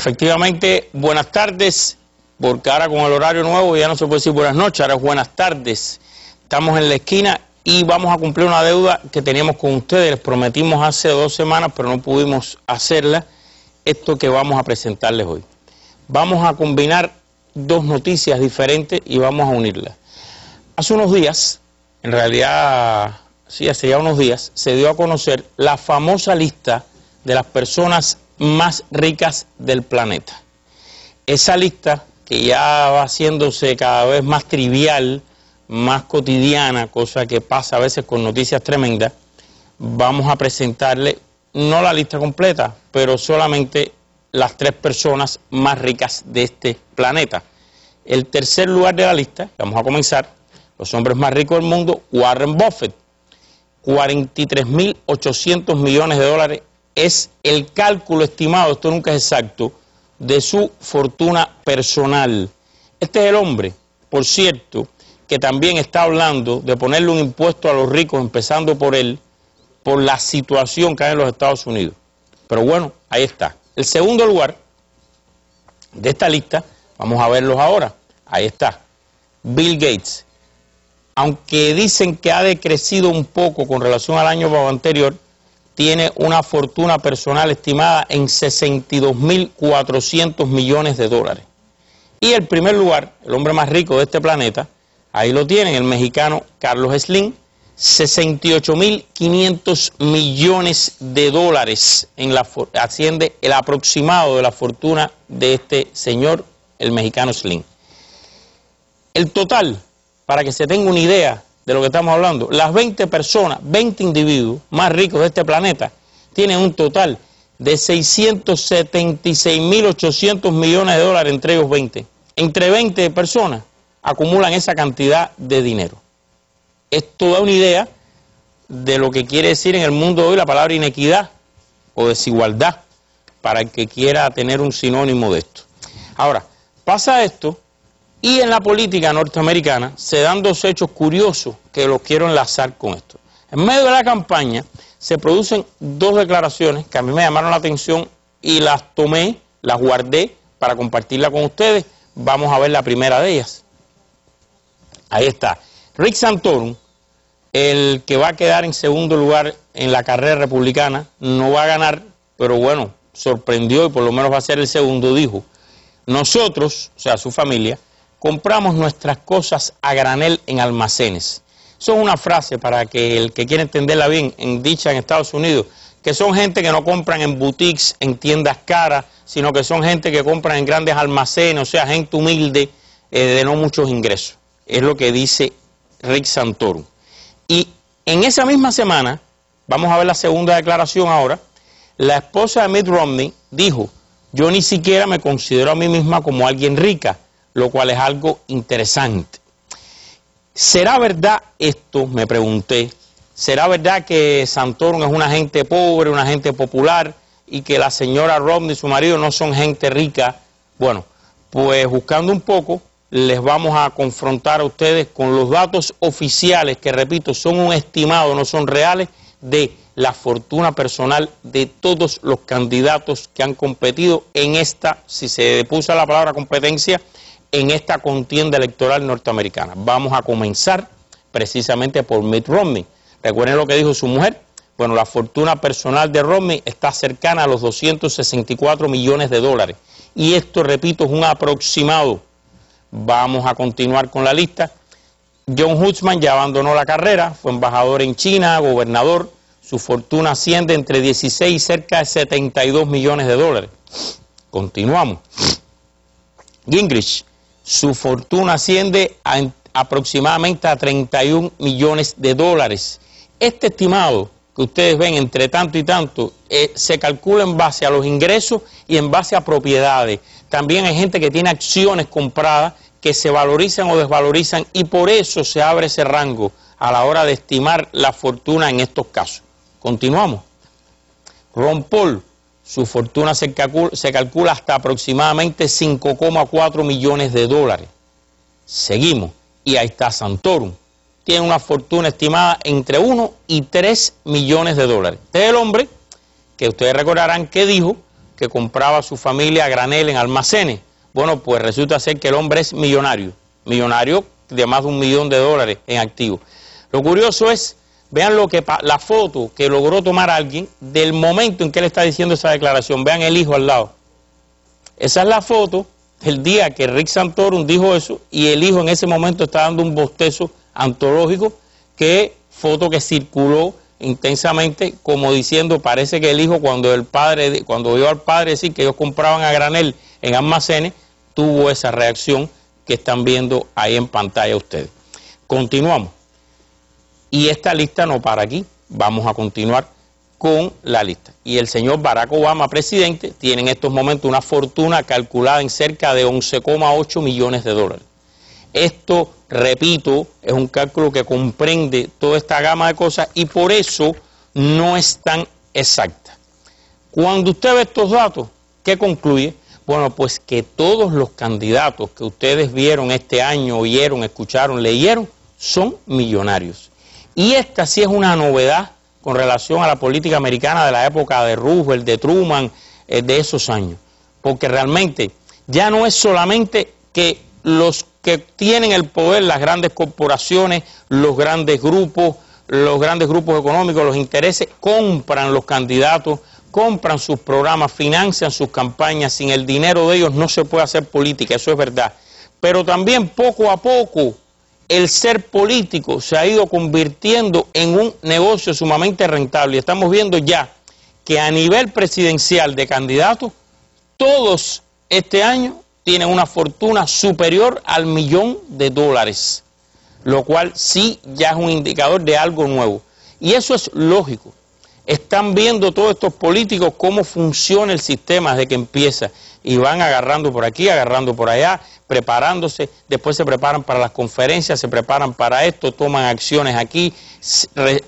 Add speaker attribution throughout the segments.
Speaker 1: Efectivamente, buenas tardes, porque ahora con el horario nuevo ya no se puede decir buenas noches, ahora es buenas tardes. Estamos en la esquina y vamos a cumplir una deuda que teníamos con ustedes. Les prometimos hace 2 semanas, pero no pudimos hacerla. Esto que vamos a presentarles hoy. Vamos a combinar 2 noticias diferentes y vamos a unirlas. Hace unos días, en realidad, sí, hace ya unos días, se dio a conocer la famosa lista de las personas más ricas del planeta. Esa lista, que ya va haciéndose cada vez más trivial, más cotidiana, cosa que pasa a veces con noticias tremendas, vamos a presentarle no la lista completa, pero solamente las 3 personas más ricas de este planeta. El tercer lugar de la lista, vamos a comenzar, los hombres más ricos del mundo, Warren Buffett, 43.800 millones de dólares es el cálculo estimado, esto nunca es exacto, de su fortuna personal. Este es el hombre, por cierto, que también está hablando de ponerle un impuesto a los ricos, empezando por él, por la situación que hay en los Estados Unidos. Pero bueno, ahí está. El segundo lugar de esta lista, vamos a verlos ahora, ahí está, Bill Gates. Aunque dicen que ha decrecido un poco con relación al año anterior, tiene una fortuna personal estimada en 62.400 millones de dólares. Y el primer lugar, el hombre más rico de este planeta, ahí lo tienen, el mexicano Carlos Slim, 68.500 millones de dólares asciende el aproximado de la fortuna de este señor, el mexicano Slim. El total, para que se tenga una idea de lo que estamos hablando, las 20 personas, 20 individuos más ricos de este planeta tienen un total de 676.800 millones de dólares entre ellos 20. Entre 20 personas acumulan esa cantidad de dinero. Esto da una idea de lo que quiere decir en el mundo de hoy la palabra inequidad o desigualdad, para el que quiera tener un sinónimo de esto. Ahora, pasa esto y en la política norteamericana se dan 2 hechos curiosos que los quiero enlazar con esto. En medio de la campaña se producen 2 declaraciones que a mí me llamaron la atención y las tomé, las guardé para compartirla con ustedes. Vamos a ver la primera de ellas. Ahí está. Rick Santorum, el que va a quedar en segundo lugar en la carrera republicana, no va a ganar, pero bueno, sorprendió y por lo menos va a ser el segundo, dijo: nosotros, o sea, su familia, compramos nuestras cosas a granel en almacenes. Eso es una frase para que el que quiera entenderla bien, dicha en Estados Unidos, que son gente que no compran en boutiques, en tiendas caras, sino que son gente que compran en grandes almacenes, o sea, gente humilde, de no muchos ingresos. Es lo que dice Rick Santorum. Y en esa misma semana, vamos a ver la segunda declaración ahora, la esposa de Mitt Romney dijo: yo ni siquiera me considero a mí misma como alguien rica, lo cual es algo interesante. ¿Será verdad esto? Me pregunté. ¿Será verdad que Santorum es una gente pobre, una gente popular, y que la señora Romney y su marido no son gente rica? Bueno, pues buscando un poco, les vamos a confrontar a ustedes con los datos oficiales, que repito, son un estimado, no son reales, de la fortuna personal de todos los candidatos que han competido en esta, si se puso la palabra competencia, en esta contienda electoral norteamericana. Vamos a comenzar precisamente por Mitt Romney. Recuerden lo que dijo su mujer. Bueno, la fortuna personal de Romney está cercana a los 264 millones de dólares. Y esto, repito, es un aproximado. Vamos a continuar con la lista. John Huntsman ya abandonó la carrera, fue embajador en China, gobernador. Su fortuna asciende entre 16 y cerca de 72 millones de dólares. Continuamos. Gingrich, su fortuna asciende aproximadamente a 31 millones de dólares. Este estimado que ustedes ven entre tanto y tanto se calcula en base a los ingresos y en base a propiedades. También hay gente que tiene acciones compradas que se valorizan o desvalorizan y por eso se abre ese rango a la hora de estimar la fortuna en estos casos. Continuamos. Ron Paul, su fortuna se calcula hasta aproximadamente 5,4 millones de dólares. Seguimos. Y ahí está Santorum. Tiene una fortuna estimada entre 1 y 3 millones de dólares. Este es el hombre que ustedes recordarán que dijo que compraba a su familia a granel en almacenes. Bueno, pues resulta ser que el hombre es millonario de más de $1 millón en activos. Lo curioso es, vean la foto que logró tomar alguien del momento en que él está diciendo esa declaración. Vean el hijo al lado. Esa es la foto del día que Rick Santorum dijo eso, y el hijo en ese momento está dando un bostezo antológico, foto que circuló intensamente como diciendo, parece que el hijo cuando oyó al padre decir que ellos compraban a granel en almacenes, tuvo esa reacción que están viendo ahí en pantalla ustedes. Continuamos. Y esta lista no para aquí, vamos a continuar con la lista. Y el señor Barack Obama, presidente, tiene en estos momentos una fortuna calculada en cerca de 11,8 millones de dólares. Esto, repito, es un cálculo que comprende toda esta gama de cosas y por eso no es tan exacta. Cuando usted ve estos datos, ¿qué concluye? Bueno, pues que todos los candidatos que ustedes vieron este año, oyeron, escucharon, leyeron, son millonarios. Y esta sí es una novedad con relación a la política americana de la época de Roosevelt, de Truman, de esos años. Porque realmente ya no es solamente que los que tienen el poder, las grandes corporaciones, los grandes grupos económicos, los intereses, compran los candidatos, compran sus programas, financian sus campañas. Sin el dinero de ellos no se puede hacer política, eso es verdad. Pero también poco a poco el ser político se ha ido convirtiendo en un negocio sumamente rentable. Y estamos viendo ya que a nivel presidencial de candidatos, todos este año tienen una fortuna superior al $1 millón, lo cual sí ya es un indicador de algo nuevo. Y eso es lógico. Están viendo todos estos políticos cómo funciona el sistema desde que empieza y van agarrando por aquí, agarrando por allá, preparándose, después se preparan para las conferencias, se preparan para esto, toman acciones aquí,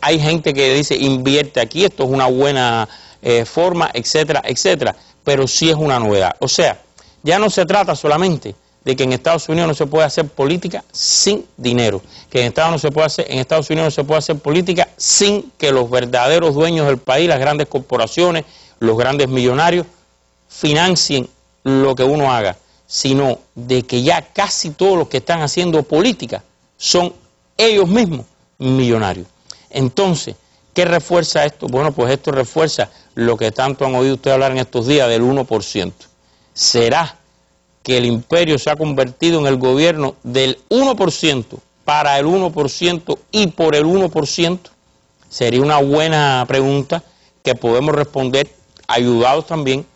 Speaker 1: hay gente que dice invierte aquí, esto es una buena forma, etcétera, etcétera, pero sí es una novedad. O sea, ya no se trata solamente de que en Estados Unidos no se puede hacer política sin dinero, que en Estados Unidos no se puede hacer política sin que los verdaderos dueños del país, las grandes corporaciones, los grandes millonarios, financien lo que uno haga, sino de que ya casi todos los que están haciendo política son ellos mismos millonarios. Entonces, ¿qué refuerza esto? Bueno, pues esto refuerza lo que tanto han oído ustedes hablar en estos días del 1%. ¿Será que el imperio se ha convertido en el gobierno del 1%, para el 1% y por el 1%? Sería una buena pregunta que podemos responder ayudados también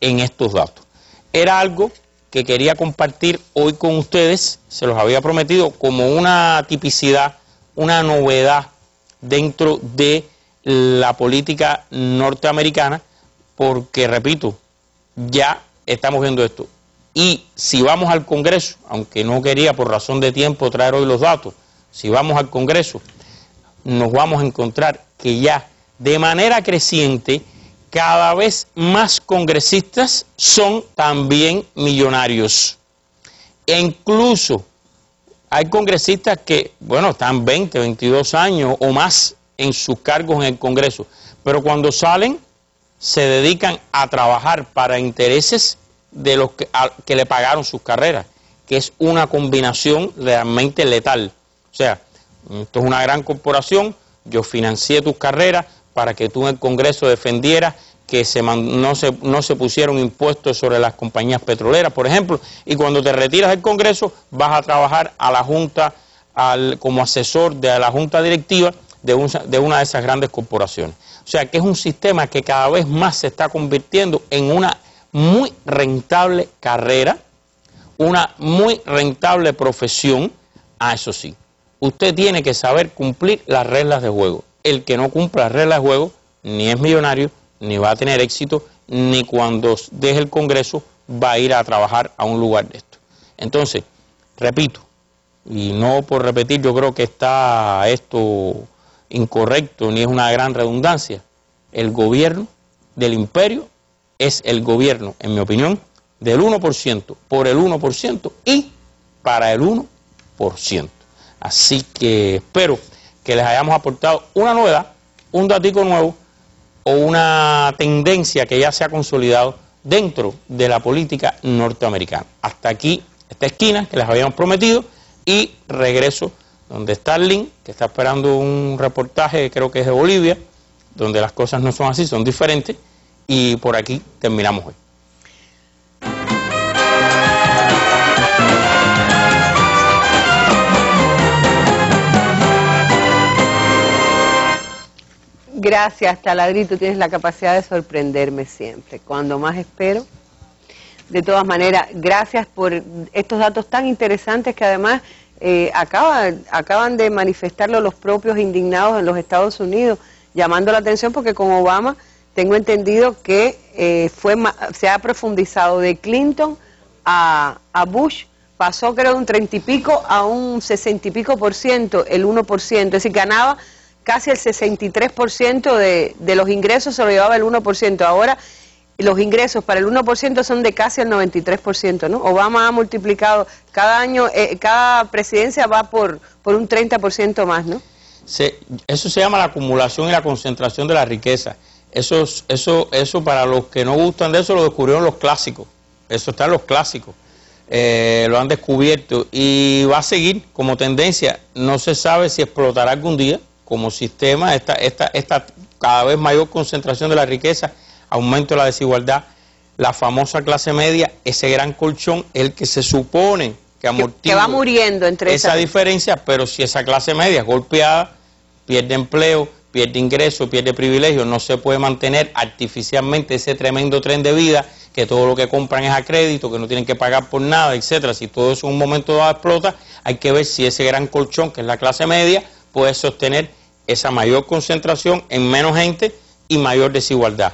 Speaker 1: en estos datos. Era algo que quería compartir hoy con ustedes, se los había prometido, como una tipicidad, una novedad dentro de la política norteamericana, porque, repito, ya estamos viendo esto. Y si vamos al Congreso, aunque no quería por razón de tiempo traer hoy los datos, si vamos al Congreso, nos vamos a encontrar que ya de manera creciente cada vez más congresistas son también millonarios. E incluso hay congresistas que, bueno, están 20, 22 años o más en sus cargos en el Congreso, pero cuando salen se dedican a trabajar para intereses de los que le pagaron sus carreras, que es una combinación realmente letal. O sea, esto es una gran corporación, yo financié tus carreras para que tú en el Congreso defendieras que no se pusieron impuestos sobre las compañías petroleras, por ejemplo, y cuando te retiras del Congreso vas a trabajar a la Junta, como asesor de la Junta Directiva de una de esas grandes corporaciones. O sea, que es un sistema que cada vez más se está convirtiendo en una muy rentable carrera, una muy rentable profesión. Eso sí, usted tiene que saber cumplir las reglas de juego. El que no cumpla las reglas de juego ni es millonario, ni va a tener éxito, ni cuando deje el Congreso va a ir a trabajar a un lugar de esto. Entonces, repito, y no por repetir, yo creo que está esto incorrecto, ni es una gran redundancia, el gobierno del imperio es el gobierno, en mi opinión, del 1%, por el 1% y para el 1%. Así que espero que les hayamos aportado una novedad, un datico nuevo o una tendencia que ya se ha consolidado dentro de la política norteamericana. Hasta aquí, esta esquina que les habíamos prometido, y regreso donde está el link, que está esperando un reportaje, creo que es de Bolivia, donde las cosas no son así, son diferentes, y por aquí terminamos hoy.
Speaker 2: Gracias, Taladri, tú tienes la capacidad de sorprenderme siempre, cuando más espero. De todas maneras, gracias por estos datos tan interesantes que además acaban de manifestarlo los propios indignados en los Estados Unidos, llamando la atención porque con Obama tengo entendido que se ha profundizado de Clinton a Bush, pasó creo de un 30 y pico a un 60 y pico por ciento, el 1%, es decir, ganaba casi el 63% de los ingresos, se lo llevaba el 1%, ahora los ingresos para el 1% son de casi el 93%, ¿no? Obama ha multiplicado, cada año, cada presidencia va por un 30% más, ¿no?
Speaker 1: Eso se llama la acumulación y la concentración de la riqueza. Eso para los que no gustan de eso lo descubrieron los clásicos, eso está en los clásicos, lo han descubierto y va a seguir como tendencia, no se sabe si explotará algún día como sistema, esta cada vez mayor concentración de la riqueza, aumento de la desigualdad, la famosa clase media, ese gran colchón, el que se supone que amortigua
Speaker 2: que va muriendo entre
Speaker 1: esa diferencia, pero si esa clase media es golpeada, pierde empleo, pierde ingresos, pierde privilegios, no se puede mantener artificialmente ese tremendo tren de vida, que todo lo que compran es a crédito, que no tienen que pagar por nada, etcétera. Si todo eso en un momento dado explota, hay que ver si ese gran colchón, que es la clase media, puede sostener esa mayor concentración en menos gente y mayor desigualdad.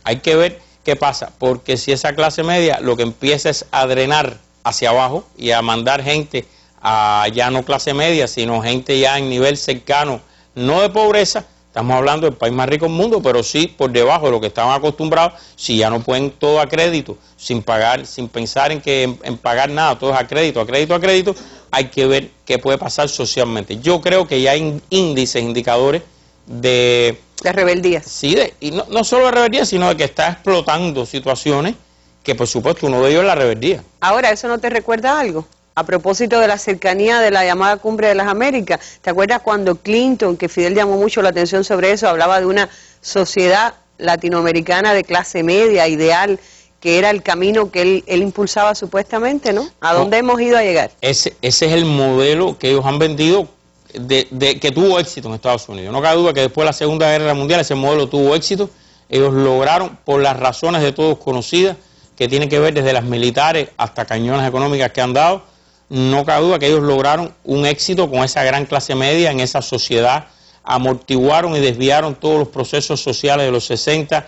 Speaker 1: Hay que ver qué pasa, porque si esa clase media lo que empieza es a drenar hacia abajo y a mandar gente a ya no clase media, sino gente ya en nivel cercano, no de pobreza, estamos hablando del país más rico del mundo, pero sí por debajo de lo que estaban acostumbrados, si ya no pueden todo a crédito, sin pagar, sin pensar en pagar nada, todo es a crédito, a crédito, a crédito, hay que ver qué puede pasar socialmente. Yo creo que ya hay índices, indicadores de
Speaker 2: rebeldía.
Speaker 1: Sí, y no solo de rebeldía, sino de que está explotando situaciones que por supuesto uno de ellos es la rebeldía.
Speaker 2: Ahora, ¿eso no te recuerda algo? A propósito de la cercanía de la llamada Cumbre de las Américas, ¿te acuerdas cuando Clinton, que Fidel llamó mucho la atención sobre eso, hablaba de una sociedad latinoamericana de clase media, ideal, que era el camino que él impulsaba supuestamente, ¿no? ¿A dónde hemos ido a llegar?
Speaker 1: Ese es el modelo que ellos han vendido, que tuvo éxito en Estados Unidos. No cabe duda que después de la Segunda Guerra Mundial ese modelo tuvo éxito. Ellos lograron, por las razones de todos conocidas, que tienen que ver desde las militares hasta cañones económicas que han dado, no cabe duda que ellos lograron un éxito con esa gran clase media en esa sociedad, amortiguaron y desviaron todos los procesos sociales de los 60,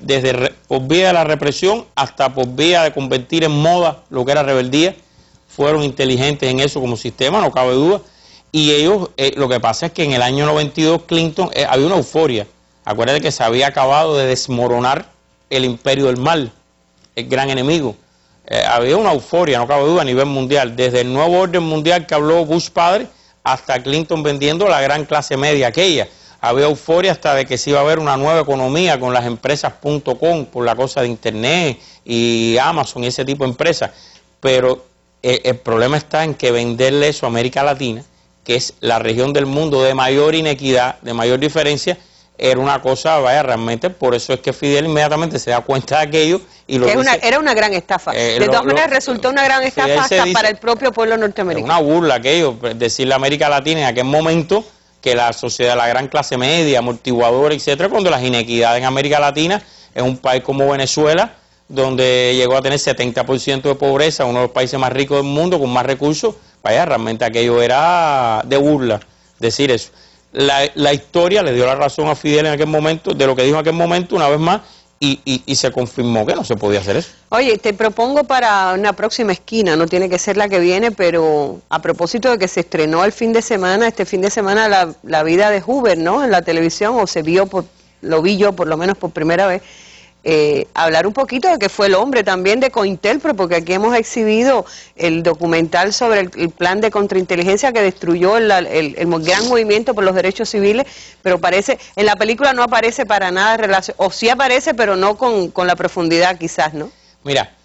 Speaker 1: desde por vía de la represión hasta por vía de convertir en moda lo que era rebeldía. Fueron inteligentes en eso como sistema, no cabe duda. Y ellos, lo que pasa es que en el año 92 Clinton, había una euforia. Acuérdate que se había acabado de desmoronar el imperio del mal, el gran enemigo. Había una euforia, no cabe duda, a nivel mundial. Desde el nuevo orden mundial que habló Bush padre hasta Clinton vendiendo la gran clase media aquella. Había euforia hasta de que se iba a haber una nueva economía con las empresas .com, por la cosa de Internet y Amazon y ese tipo de empresas. Pero el problema está en que venderle eso a América Latina, que es la región del mundo de mayor inequidad, de mayor diferencia, era una cosa, vaya, realmente, por eso es que Fidel inmediatamente se da cuenta de aquello y lo dice,
Speaker 2: era una gran estafa. De todas maneras resultó una gran estafa hasta para el propio pueblo norteamericano.
Speaker 1: Una burla aquello, decirle a América Latina en aquel momento que la sociedad, la gran clase media, amortiguadora, etcétera, cuando las inequidades en América Latina, en un país como Venezuela, donde llegó a tener 70% de pobreza, uno de los países más ricos del mundo, con más recursos, vaya, realmente aquello era de burla decir eso. La historia le dio la razón a Fidel en aquel momento, de lo que dijo en aquel momento, una vez más, y se confirmó que no se podía hacer eso.
Speaker 2: Oye, te propongo para una próxima esquina, no tiene que ser la que viene, pero a propósito de que se estrenó el fin de semana, este fin de semana, la vida de Hoover, ¿no?, en la televisión, o se vio, lo vi yo por lo menos por primera vez, hablar un poquito de que fue el hombre también de COINTELPRO, porque aquí hemos exhibido el documental sobre el plan de contrainteligencia que destruyó el gran movimiento por los derechos civiles, pero parece, en la película no aparece para nada relación, o sí aparece, pero no con la profundidad quizás, ¿no?
Speaker 1: Mira,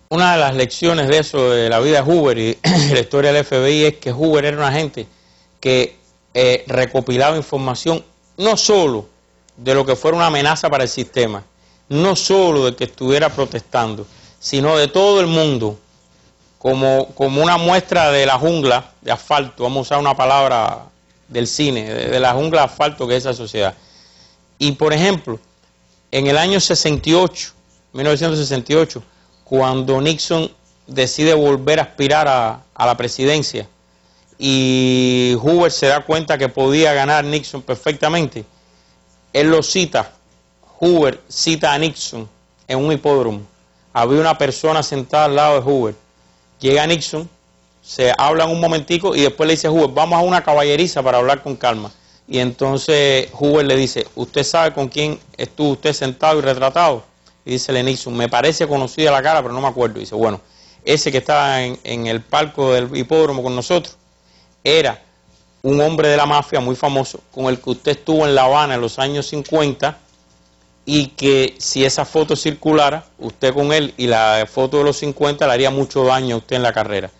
Speaker 1: una de las lecciones de eso, de la vida de Hoover y la historia del FBI, es que Hoover era una gente que recopilaba información no solo de lo que fuera una amenaza para el sistema, no solo de que estuviera protestando, sino de todo el mundo, como una muestra de la jungla de asfalto, vamos a usar una palabra del cine, de la jungla de asfalto que es esa sociedad. Y por ejemplo, en el año 68, 1968, cuando Nixon decide volver a aspirar a la presidencia y Hoover se da cuenta que podía ganar Nixon perfectamente, él lo cita. Hoover cita a Nixon en un hipódromo. Había una persona sentada al lado de Hoover. Llega Nixon, se hablan un momentico y después le dice a Hoover, vamos a una caballeriza para hablar con calma. Y entonces Hoover le dice, ¿usted sabe con quién estuvo usted sentado y retratado? Y dice Nixon, me parece conocida la cara, pero no me acuerdo. Y dice, bueno, ese que estaba en el palco del hipódromo con nosotros era un hombre de la mafia muy famoso con el que usted estuvo en La Habana en los años 50 y que si esa foto circulara, usted con él y la foto de los 50 le haría mucho daño a usted en la carrera.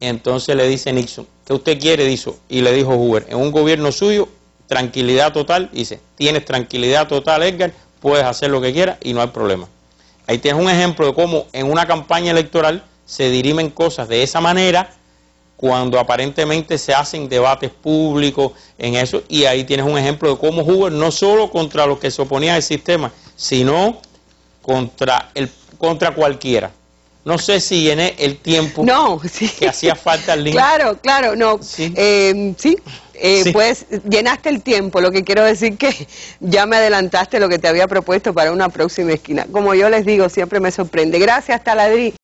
Speaker 1: Entonces le dice Nixon, ¿qué usted quiere? Dice, y le dijo Hoover, en un gobierno suyo, tranquilidad total. Dice, tienes tranquilidad total, Edgar, puedes hacer lo que quieras y no hay problema. Ahí tienes un ejemplo de cómo en una campaña electoral se dirimen cosas de esa manera cuando aparentemente se hacen debates públicos en eso, y ahí tienes un ejemplo de cómo Hoover no solo contra los que se oponían al sistema, sino contra cualquiera. No sé si llené el tiempo que hacía falta al link.
Speaker 2: Claro, no.
Speaker 1: Sí.
Speaker 2: Sí. Pues llenaste el tiempo, lo que quiero decir que ya me adelantaste lo que te había propuesto para una próxima esquina. Como yo les digo, siempre me sorprende. Gracias, Taladrí.